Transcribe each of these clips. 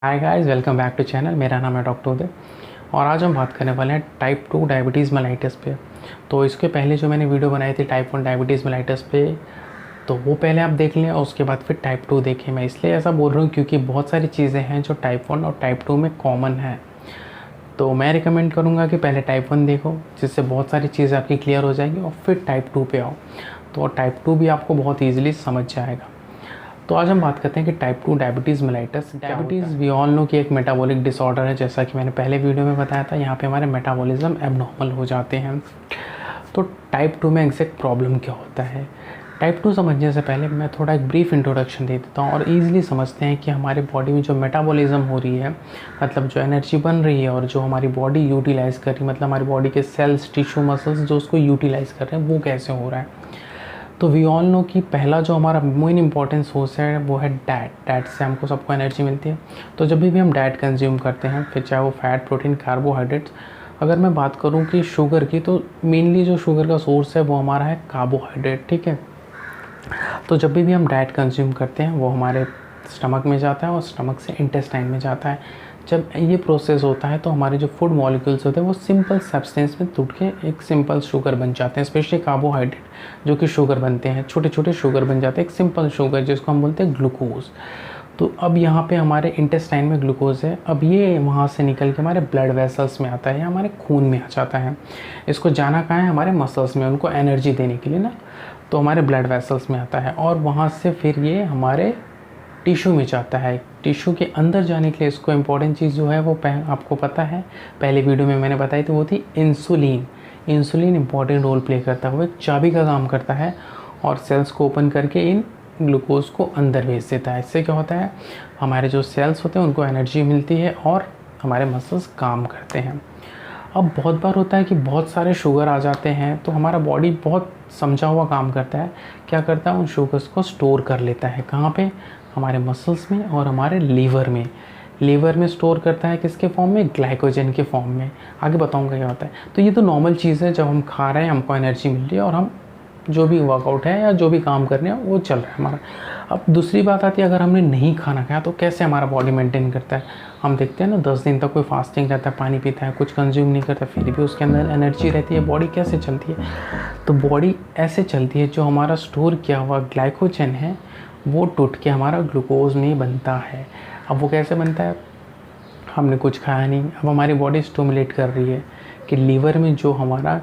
Hi guys, welcome back to channel. मेरा नाम है डॉक्टर उदय और आज हम बात करने वाले हैं टाइप 2 डायबिटीज़ मेलाइटस पे। तो इसके पहले जो मैंने वीडियो बनाई थी टाइप 1 डायबिटीज़ मेलाइटस पे, तो वो पहले आप देख लें और उसके बाद फिर टाइप 2 देखें। मैं इसलिए ऐसा बोल रहा हूँ क्योंकि बहुत सारी चीज़ें हैं जो टाइप 1 और टाइप 2 में कॉमन है। तो मैं रिकमेंड करूँगा कि पहले टाइप 1 देखो, जिससे बहुत सारी चीज़ें आपकी क्लियर हो जाएंगी और फिर टाइप 2 पे आओ, तो टाइप 2 भी आपको बहुत ईजिली समझ जाएगा। तो आज हम बात करते हैं कि type 2 diabetes mellitus. Diabetes we all know कि एक मेटाबॉलिक डिसऑर्डर है, जैसा कि मैंने पहले वीडियो में बताया था। यहाँ पे हमारे मेटाबॉलिज्म एबनॉर्मल हो जाते हैं। तो टाइप 2 में एग्जैक्ट प्रॉब्लम क्या होता है? टाइप 2 समझने से पहले मैं थोड़ा एक ब्रीफ इंट्रोडक्शन दे देता हूँ और ईजिली समझते हैं कि हमारे बॉडी में जो मेटाबॉलिज्म हो रही है, मतलब जो एनर्जी बन रही है और जो हमारी बॉडी यूटिलाइज़ कर रही है, मतलब हमारी बॉडी के सेल्स, टिश्यू, मसल्स जो उसको यूटिलाइज़ कर रहे हैं, वो कैसे हो रहा है। तो वी ऑल नो कि पहला जो हमारा मेन इंपॉर्टेंट सोर्स है वो है डाइट। डाइट से हमको सबको एनर्जी मिलती है। तो जब भी हम डाइट कंज्यूम करते हैं, फिर चाहे वो फैट, प्रोटीन, कार्बोहाइड्रेट्स, अगर मैं बात करूं कि शुगर की, तो मेनली जो शुगर का सोर्स है वो हमारा है कार्बोहाइड्रेट। ठीक है। तो जब भी हम डाइट कंज्यूम करते हैं वो हमारे स्टमक में जाता है और स्टमक से इंटेस्टाइन में जाता है। जब ये प्रोसेस होता है तो हमारे जो फूड मॉलिक्यूल्स होते हैं वो सिंपल सब्सटेंस में टूट के एक सिंपल शुगर बन जाते हैं। स्पेशली कार्बोहाइड्रेट जो कि शुगर बनते हैं, छोटे छोटे शुगर बन जाते हैं, एक सिंपल शुगर जिसको हम बोलते हैं ग्लूकोज। तो अब यहाँ पे हमारे इंटेस्टाइन में ग्लूकोज है। अब ये वहाँ से निकल के हमारे ब्लड वेसल्स में आता है या हमारे खून में आ जाता है। इसको जाना कहाँ है? हमारे मसल्स में, उनको एनर्जी देने के लिए ना। तो हमारे ब्लड वेसल्स में आता है और वहाँ से फिर ये हमारे टिश्यू में जाता है। टिश्यू के अंदर जाने के लिए इसको इम्पॉर्टेंट चीज़ जो है वो आपको पता है, पहले वीडियो में मैंने बताई थी, वो थी insulin. Insulin important role play करता है, वो एक चाबी का काम करता है और सेल्स को ओपन करके इन ग्लूकोज को अंदर भेज देता है। इससे क्या होता है, हमारे जो सेल्स होते हैं उनको एनर्जी मिलती है और हमारे मसल्स काम करते हैं। अब बहुत बार होता है कि बहुत सारे शुगर आ जाते हैं तो हमारा बॉडी बहुत समझा हुआ काम करता है। क्या करता है? उन शुगर्स को स्टोर कर लेता है। कहाँ पे? हमारे मसल्स में और हमारे लीवर में। लीवर में स्टोर करता है किसके फॉर्म में? ग्लाइकोजन के फॉर्म में। आगे बताऊंगा क्या होता है। तो ये तो नॉर्मल चीज़ है, जब हम खा रहे हैं हमको एनर्जी मिल रही है और हम जो भी वर्कआउट है या जो भी काम कर रहे हैं वो चल रहा है हमारा। अब दूसरी बात आती है, अगर हमने नहीं खाना खाया तो कैसे हमारा बॉडी मेंटेन करता है? हम देखते हैं ना, 10 दिन तक कोई फास्टिंग रहता है, पानी पीता है, कुछ कंज्यूम नहीं करता, फिर भी उसके अंदर एनर्जी रहती है। बॉडी कैसे चलती है? तो बॉडी ऐसे चलती है, जो हमारा स्टोर किया हुआ ग्लाइकोजन है वो टूट के हमारा ग्लूकोज में बनता है। अब वो कैसे बनता है? हमने कुछ खाया नहीं, अब हमारी बॉडी स्टिमुलेट कर रही है कि लीवर में जो हमारा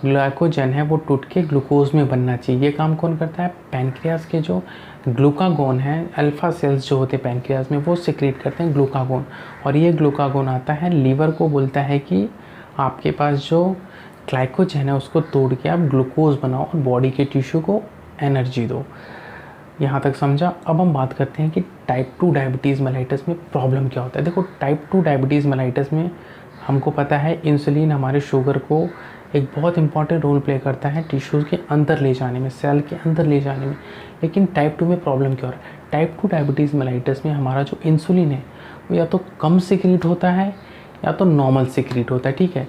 ग्लाइकोजन है वो टूट के ग्लूकोज में बनना चाहिए। ये काम कौन करता है? पैनक्रियाज के जो ग्लूकागोन है, अल्फा सेल्स जो होते हैं पैनक्रियाज में, वो सिक्रीट करते हैं ग्लूकागोन। और ये ग्लूकागोन आता है लीवर को, बोलता है कि आपके पास जो ग्लाइकोजन है उसको तोड़ के आप ग्लूकोज बनाओ और बॉडी के टिश्यू को एनर्जी दो। यहाँ तक समझा। अब हम बात करते हैं कि टाइप 2 डायबिटीज़ मेलाइटस में प्रॉब्लम क्या होता है। देखो, टाइप 2 डायबिटीज़ मेलाइटस में हमको पता है इंसुलिन हमारे शुगर को एक बहुत इंपॉर्टेंट रोल प्ले करता है टिश्यूज़ के अंदर ले जाने में, सेल के अंदर ले जाने में। लेकिन टाइप 2 में प्रॉब्लम क्या हो रहा है? टाइप 2 डायबिटीज़ मेलाइटस में हमारा जो इंसुलिन है वो या तो कम सिक्रीट होता है या तो नॉर्मल सिक्रीट होता है। ठीक है।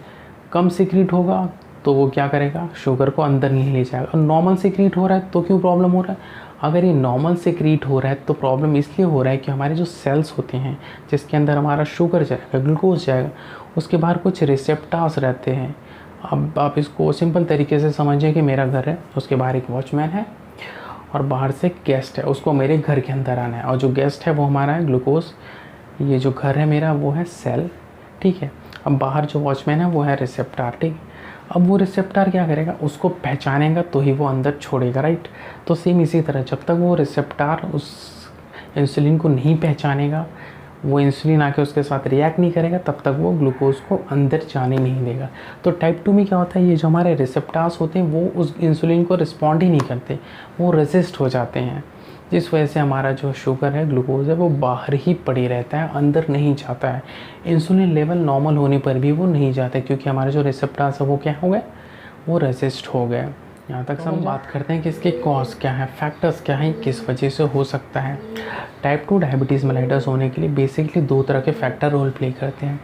कम सिक्रीट होगा तो वो क्या करेगा? शुगर को अंदर नहीं ले जाएगा। और नॉर्मल सिक्रीट हो रहा है तो क्यों प्रॉब्लम हो रहा है? अगर ये नॉर्मल सिक्रीट हो रहा है तो प्रॉब्लम इसलिए हो रहा है कि हमारे जो सेल्स होते हैं जिसके अंदर हमारा शुगर जाएगा, ग्लूकोज जाएगा, उसके बाहर कुछ रिसेप्टर्स रहते हैं। अब आप इसको सिंपल तरीके से समझिए कि मेरा घर है, उसके बाहर एक वॉचमैन है और बाहर से गेस्ट है, उसको मेरे घर के अंदर आना है। और जो गेस्ट है वो हमारा है ग्लूकोज। ये जो घर है मेरा वो है सेल। ठीक है। अब बाहर जो वॉचमैन है वो है रिसेप्टर। ठीक है। अब वो रिसेप्टर क्या करेगा? उसको पहचानेगा तो ही वो अंदर छोड़ेगा, राइट। तो सेम इसी तरह जब तक वो रिसेप्टर उस इंसुलिन को नहीं पहचानेगा, वो इंसुलिन आके उसके साथ रिएक्ट नहीं करेगा, तब तक वो ग्लूकोज को अंदर जाने नहीं देगा। तो टाइप 2 में क्या होता है, ये जो हमारे रिसेप्टर्स होते हैं वो उस इंसुलिन को रिस्पॉन्ड ही नहीं करते, वो रेजिस्ट हो जाते हैं, जिस वजह से हमारा जो शुगर है, ग्लूकोज है, वो बाहर ही पड़ी रहता है, अंदर नहीं जाता है। इंसुलिन लेवल नॉर्मल होने पर भी वो नहीं जाता, क्योंकि हमारे जो रिसेप्टर्स है वो क्या हो गए? वो रेजिस्ट हो गए। यहाँ तक हम बात करते हैं कि इसके कॉज क्या है, फैक्टर्स क्या हैं, किस वजह से हो सकता है। टाइप 2 डायबिटीज़ मेलाइटस होने के लिए बेसिकली 2 तरह के फैक्टर रोल प्ले करते हैं।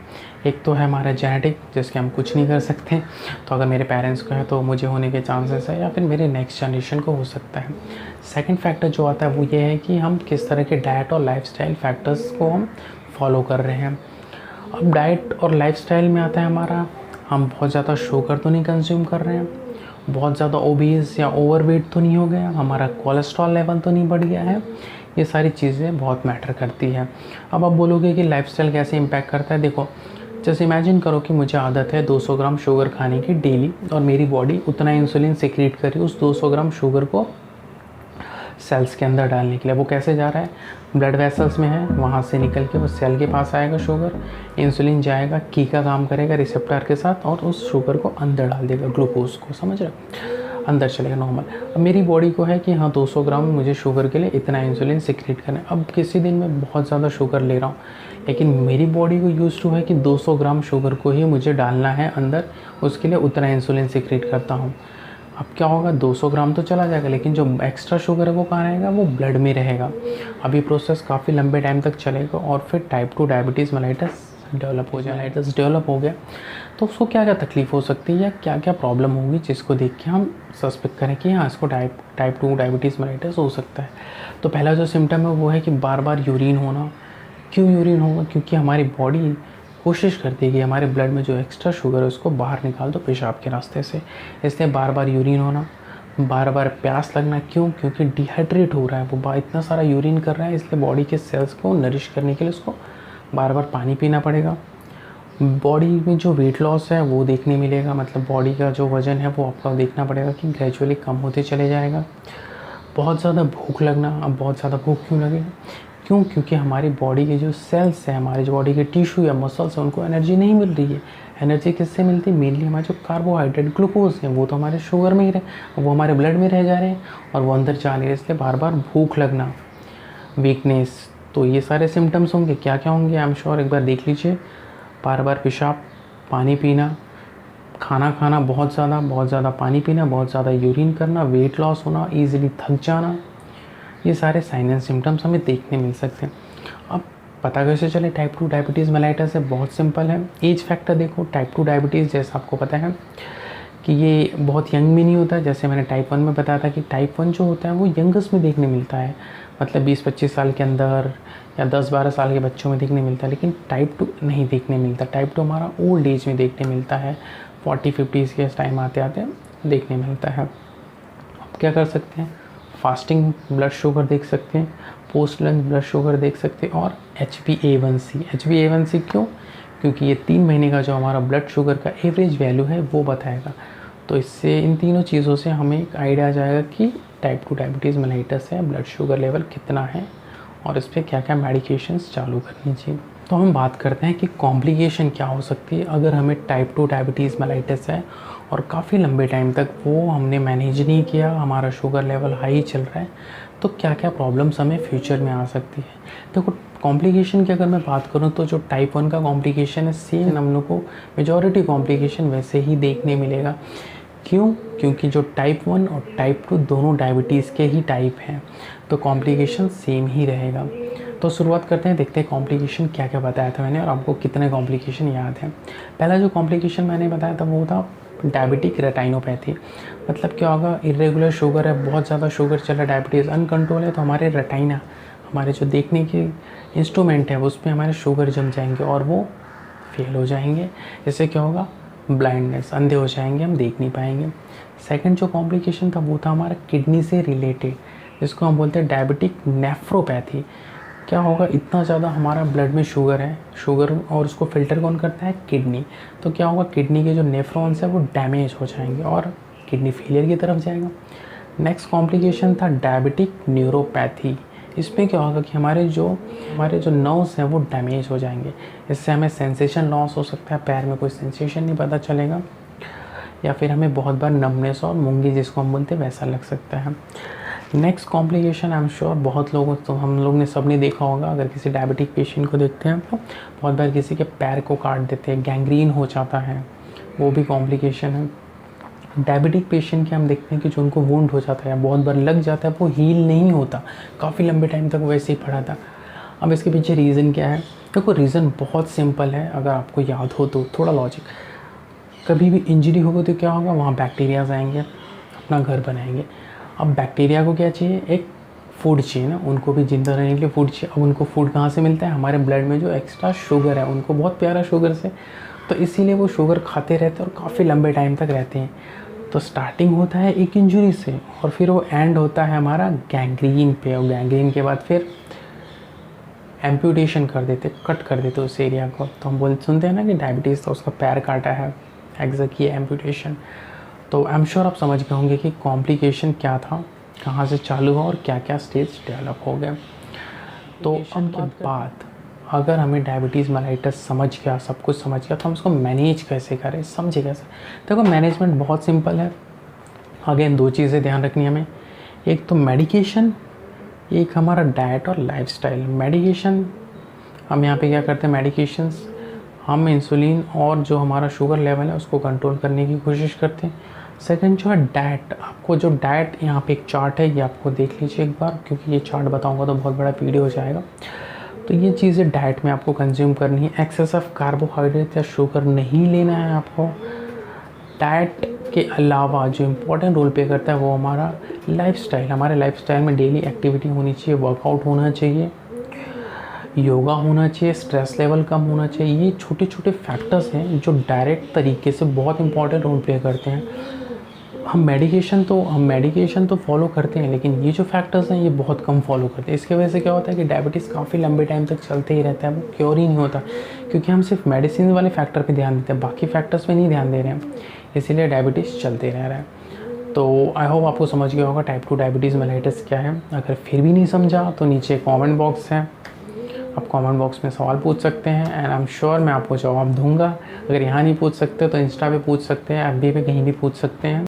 एक तो है हमारा जेनेटिक, जिसके हम कुछ नहीं कर सकते। तो अगर मेरे पेरेंट्स को है तो मुझे होने के चांसेस है, या फिर मेरे नेक्स्ट जनरेशन को हो सकता है। सेकंड फैक्टर जो आता है वो ये है कि हम किस तरह के डाइट और लाइफस्टाइल फैक्टर्स को हम फॉलो कर रहे हैं। अब डाइट और लाइफस्टाइल में आता है हमारा, हम बहुत ज़्यादा शुगर तो नहीं कंज्यूम कर रहे हैं, बहुत ज़्यादा ओबीज या ओवरवेट तो नहीं हो गया, हमारा कोलेस्ट्रॉल लेवल तो नहीं बढ़ गया है। ये सारी चीज़ें बहुत मैटर करती है। अब आप बोलोगे कि लाइफस्टाइल कैसे इम्पैक्ट करता है। देखो, जैसे इमेजिन करो कि मुझे आदत है 200 ग्राम शुगर खाने की डेली, और मेरी बॉडी उतना इंसुलिन सिक्रीट कर रही है उस 200 ग्राम शुगर को सेल्स के अंदर डालने के लिए। वो कैसे जा रहा है, ब्लड वेसल्स में है, वहाँ से निकल के वो सेल के पास आएगा शुगर, इंसुलिन जाएगा, की का काम करेगा रिसेप्टर के साथ और उस शुगर को अंदर डाल देगा, ग्लूकोज को, समझ रहे हो, अंदर चलेगा नॉर्मल। अब मेरी बॉडी को है कि हाँ 200 ग्राम मुझे शुगर के लिए इतना इंसुलिन सिक्रीट करना है। अब किसी दिन मैं बहुत ज़्यादा शुगर ले रहा हूँ, लेकिन मेरी बॉडी को यूज़ टू है कि 200 ग्राम शुगर को ही मुझे डालना है अंदर, उसके लिए उतना इंसुलिन सिक्रीट करता हूँ। अब क्या होगा, 200 ग्राम तो चला जाएगा, लेकिन जो एक्स्ट्रा शुगर है वो कहाँ रहेगा, वो ब्लड में रहेगा। अब ये प्रोसेस काफ़ी लंबे टाइम तक चलेगा और फिर टाइप 2 डायबिटीज़ मेलाइटस डेवलप हो जाए। मेलाइटस डेवलप हो गया तो उसको क्या क्या तकलीफ़ हो सकती है या क्या क्या प्रॉब्लम होगी, जिसको देख के हम सस्पेक्ट करें कि हाँ इसको टाइप 2 डायबिटीज़ मेलाइटस हो सकता है। तो पहला जो सिम्टम है वो है कि बार बार यूरिन होना। क्यों यूरिन होगा, क्योंकि हमारी बॉडी कोशिश करती है कि हमारे ब्लड में जो एक्स्ट्रा शुगर है उसको बाहर निकाल दो पेशाब के रास्ते से, इसलिए बार बार यूरिन होना। बार बार प्यास लगना, क्यों, क्योंकि डिहाइड्रेट हो रहा है, वो इतना सारा यूरिन कर रहा है, इसलिए बॉडी के सेल्स को नरिश करने के लिए उसको बार बार पानी पीना पड़ेगा। बॉडी में जो वेट लॉस है वो देखने मिलेगा, मतलब बॉडी का जो वज़न है वो आपको देखना पड़ेगा कि ग्रेजुअली कम होते चले जाएगा। बहुत ज़्यादा भूख लगना। अब बहुत ज़्यादा भूख क्यों लगेगा, क्यों, क्योंकि हमारी बॉडी के जो सेल्स हैं, हमारे जो बॉडी के टिश्यू या मसल्स हैं, उनको एनर्जी नहीं मिल रही है। एनर्जी किससे मिलती है, मेनली हमारे जो कार्बोहाइड्रेट ग्लूकोज हैं वो तो हमारे शुगर में ही रहे, वो हमारे ब्लड में रह जा रहे हैं और वो अंदर जा रहे हैं, इसलिए बार बार भूख लगना, वीकनेस। तो ये सारे सिम्टम्स होंगे। क्या क्या होंगे, आई एम श्योर, एक बार देख लीजिए। बार बार पेशाब, पानी पीना, खाना खाना बहुत ज़्यादा पानी पीना, बहुत ज़्यादा यूरिन करना, वेट लॉस होना, ईजिली थक जाना, ये सारे साइन एंड सिम्टम्स हमें देखने मिल सकते हैं। अब पता कैसे चले टाइप 2 डायबिटीज़ मेलाइटस है, बहुत सिंपल है। एज फैक्टर देखो, टाइप 2 डायबिटीज़ जैसा आपको पता है कि ये बहुत यंग में नहीं होता। जैसे मैंने टाइप 1 में बताया था कि टाइप 1 जो होता है वो यंगस्ट में देखने मिलता है, मतलब 20-25 साल के अंदर या 10-12 साल के बच्चों में देखने मिलता है, लेकिन टाइप 2 नहीं देखने मिलता। टाइप 2 हमारा ओल्ड एज में देखने मिलता है, 40-50 के टाइम आते आते देखने मिलता है। अब क्या कर सकते हैं, फास्टिंग ब्लड शुगर देख सकते हैं, पोस्ट लंच ब्लड शुगर देख सकते हैं, और HbA1c। HbA1c क्यों, क्योंकि ये 3 महीने का जो हमारा ब्लड शुगर का एवरेज वैल्यू है वो बताएगा। तो इससे इन तीनों चीज़ों से हमें एक आइडिया आ जाएगा कि टाइप 2 डायबिटीज़ मेलाइटस है, ब्लड शुगर लेवल कितना है और इस पर क्या क्या मेडिकेशंस चालू करनी चाहिए। तो हम बात करते हैं कि कॉम्प्लिकेशन क्या हो सकती है अगर हमें टाइप 2 डायबिटीज़ मेलाइटस है और काफ़ी लंबे टाइम तक वो हमने मैनेज नहीं किया, हमारा शुगर लेवल हाई चल रहा है, तो क्या क्या प्रॉब्लम्स हमें फ्यूचर में आ सकती है। देखो, कॉम्प्लिकेशन की अगर मैं बात करूँ तो जो टाइप 1 का कॉम्प्लिकेशन है सेम हम लोग को मेजॉरिटी कॉम्प्लिकेशन वैसे ही देखने मिलेगा। क्यों, क्योंकि जो टाइप 1 और टाइप 2 दोनों डायबिटीज़ के ही टाइप हैं, तो कॉम्प्लिकेशन सेम ही रहेगा। तो शुरुआत करते हैं, देखते हैं कॉम्प्लिकेशन क्या क्या बताया था मैंने और आपको कितने कॉम्प्लिकेशन याद हैं। पहला जो कॉम्प्लिकेशन मैंने बताया था वो था डायबिटिक रेटाइनोपैथी। मतलब क्या होगा, इरेगुलर शुगर है, बहुत ज़्यादा शुगर चल रहा है, डायबिटीज़ अनकंट्रोल है, तो हमारे रेटाइना, हमारे जो देखने के इंस्ट्रूमेंट है उस पर हमारे शुगर जम जाएंगे और वो फेल हो जाएंगे। इससे क्या होगा, ब्लाइंडनेस, अंधे हो जाएंगे, हम देख नहीं पाएंगे। सेकंड जो कॉम्प्लिकेशन था वो था हमारा किडनी से रिलेटेड, जिसको हम बोलते हैं डायबिटिक नेफ्रोपैथी। क्या होगा, इतना ज़्यादा हमारा ब्लड में शुगर है, शुगर, और उसको फ़िल्टर कौन करता है, किडनी। तो क्या होगा, किडनी के जो नेफ्रॉन्स है वो डैमेज हो जाएंगे और किडनी फेलियर की तरफ जाएगा। नेक्स्ट कॉम्प्लिकेशन था डायबिटिक न्यूरोपैथी। इसमें क्या होगा कि हमारे जो नर्व्स हैं वो डैमेज हो जाएंगे। इससे हमें सेंसेशन लॉस हो सकता है, पैर में कोई सेंसेशन नहीं पता चलेगा, या फिर हमें बहुत बार नमनेस और मूंगी जिसको हम बोलते हैं वैसा लग सकता है। Next complication I am sure बहुत लोगों, तो हम लोग ने सबने देखा होगा, अगर किसी डायबिटिक पेशेंट को देखते हैं तो बहुत बार किसी के पैर को काट देते हैं, गैंग्रीन हो जाता है, वो भी कॉम्प्लिकेशन है। डायबिटिक पेशेंट के हम देखते हैं कि जो उनको वुंड हो जाता है, बहुत बार लग जाता है, वो हील नहीं होता, काफ़ी लंबे टाइम तक वैसे ही पड़ा था। अब इसके पीछे रीज़न क्या है, देखो रीज़न बहुत सिंपल है, अगर आपको याद हो तो थोड़ा लॉजिक। कभी भी इंजरी होगी तो क्या होगा, वहाँ बैक्टीरियाज आएंगे, अपना घर बनाएंगे। अब बैक्टीरिया को क्या चाहिए, एक फूड चाहिए ना, उनको भी ज़िंदा रहने के लिए फूड चाहिए। अब उनको फूड कहाँ से मिलता है? हमारे ब्लड में जो एक्स्ट्रा शुगर है, उनको बहुत प्यारा शुगर से, तो इसीलिए वो शुगर खाते रहते हैं और काफ़ी लंबे टाइम तक रहते हैं। तो स्टार्टिंग होता है एक इंजरी से और फिर वो एंड होता है हमारा गैंग्रीन पे, और गैंग्रीन के बाद फिर एम्प्यूटेशन कर देते, कट कर देते उस एरिया को। तो हम सुनते हैं ना कि डायबिटीज़ तो उसका पैर काटा है, एग्जैक्ट ये एम्प्यूटेशन। तो आई एम श्योर आप समझ गए होंगे कि कॉम्प्लिकेशन क्या था, कहाँ से चालू हुआ और क्या क्या स्टेज डेवलप हो गए। तो उनके बाद अगर हमें डायबिटीज़ मेलाइटस समझ गया, सब कुछ समझ गया, तो हम उसको मैनेज कैसे करें, समझे कैसे? देखो मैनेजमेंट बहुत सिंपल है। अगेन 2 चीज़ें ध्यान रखनी हमें, एक तो मेडिकेशन, एक हमारा डाइट और लाइफस्टाइल। मेडिकेशन हम यहाँ पे क्या करते हैं, मेडिकेशंस हम इंसुलिन और जो हमारा शुगर लेवल है उसको कंट्रोल करने की कोशिश करते हैं। सेकंड जो है डाइट, आपको जो डाइट यहाँ पे एक चार्ट है, ये आपको देख लीजिए एक बार, क्योंकि ये चार्ट बताऊंगा तो बहुत बड़ा वीडियो हो जाएगा। तो ये चीज़ें डाइट में आपको कंज्यूम करनी है। एक्सेस ऑफ कार्बोहाइड्रेट या शुगर नहीं लेना है आपको। डाइट के अलावा जो इम्पोर्टेंट रोल प्ले करता है वो हमारा लाइफस्टाइल। हमारे लाइफस्टाइल में डेली एक्टिविटी होनी चाहिए, वर्कआउट होना चाहिए, योगा होना चाहिए, स्ट्रेस लेवल कम होना चाहिए। ये छोटे छोटे फैक्टर्स हैं जो डायरेक्ट तरीके से बहुत इंपॉर्टेंट रोल प्ले करते हैं। हम मेडिकेशन तो फॉलो करते हैं, लेकिन ये जो फैक्टर्स हैं ये बहुत कम फॉलो करते हैं। इसकी वजह से क्या होता है कि डायबिटीज़ काफ़ी लंबे टाइम तक चलते ही रहता है, वो क्योर ही नहीं होता, क्योंकि हम सिर्फ मेडिसिन वाले फैक्टर पे ध्यान देते हैं, बाकी फैक्टर्स पे नहीं ध्यान दे रहे हैं, इसीलिए डायबिटीज़ चलते रह रहा है। तो आई होप आपको समझ गया होगा टाइप 2 डायबिटीज़ मेलाइटस क्या है। अगर फिर भी नहीं समझा तो नीचे कमेंट बॉक्स है, आप कमेंट बॉक्स में सवाल पूछ सकते हैं एंड आई एम श्योर मैं आपको जवाब दूंगा। अगर यहाँ नहीं पूछ सकते तो इंस्टा पे पूछ सकते हैं, एफबी पे कहीं भी पूछ सकते हैं।